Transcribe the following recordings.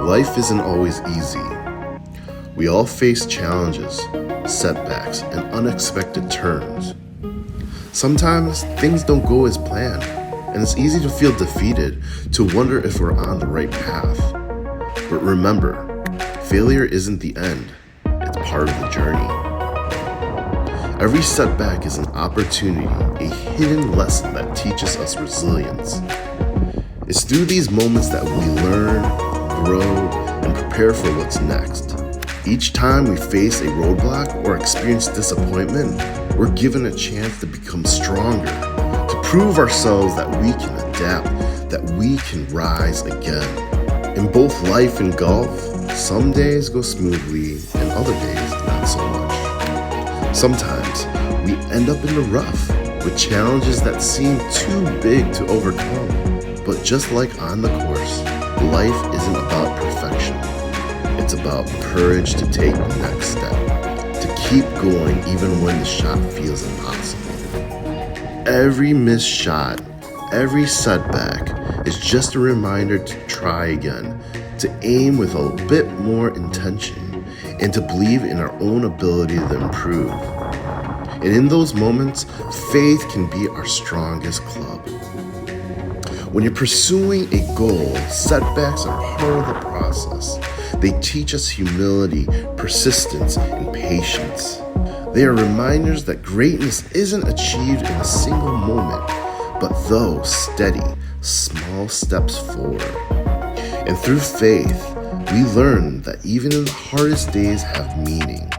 Life isn't always easy. We all face challenges, setbacks, and unexpected turns. Sometimes things don't go as planned, and it's easy to feel defeated, to wonder if we're on the right path. But remember, failure isn't the end, it's part of the journey. Every setback is an opportunity, a hidden lesson that teaches us resilience. It's through these moments that we learn, grow, and prepare for what's next. Each time we face a roadblock or experience disappointment, we're given a chance to become stronger, to prove ourselves that we can adapt, that we can rise again. In both life and golf, some days go smoothly and other days not so much. Sometimes we end up in the rough with challenges that seem too big to overcome. But just like on the course, life isn't about perfection. It's about courage to take the next step, to keep going even when the shot feels impossible. Every missed shot, every setback is just a reminder to try again, to aim with a bit more intention, and to believe in our own ability to improve. And in those moments, faith can be our strongest club. When you're pursuing a goal, setbacks are part of the process. They teach us humility, persistence, and patience. They are reminders that greatness isn't achieved in a single moment, but those steady, small steps forward. And through faith, we learn that even the hardest days have meaning.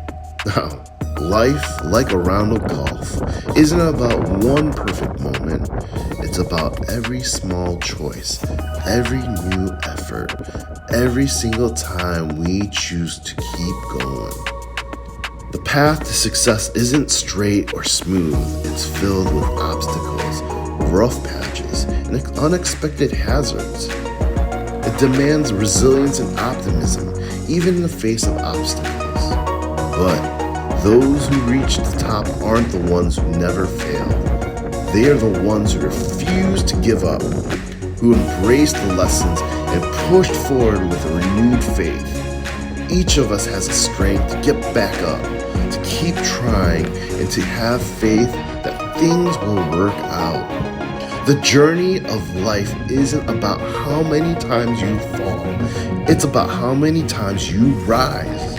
Now, life, like a round of golf, isn't about one perfect moment. It's about every small choice, every new effort, every single time we choose to keep going. The path to success isn't straight or smooth. It's filled with obstacles, rough patches, and unexpected hazards. It demands resilience and optimism, even in the face of obstacles. But those who reach the top aren't the ones who never failed. They are the ones who refuse to give up, who embraced the lessons and pushed forward with a renewed faith. Each of us has the strength to get back up, to keep trying, and to have faith that things will work out. The journey of life isn't about how many times you fall. It's about how many times you rise.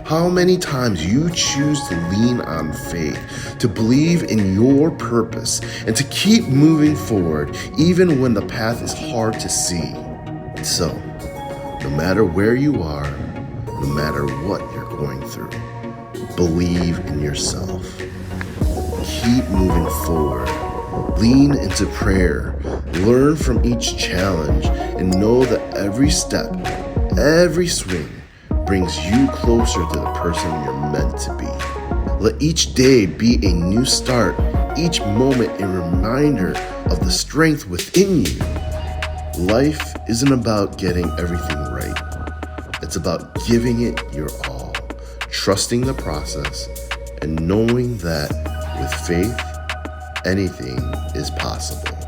How many times you choose to lean on faith, to believe in your purpose, and to keep moving forward even when the path is hard to see. So, no matter where you are, no matter what you're going through, believe in yourself. Keep moving forward. Lean into prayer. Learn from each challenge and know that every step, every swing, brings you closer to the person you're meant to be. Let each day be a new start, each moment a reminder of the strength within you. Life isn't about getting everything right. It's about giving it your all, trusting the process, and knowing that with faith, anything is possible.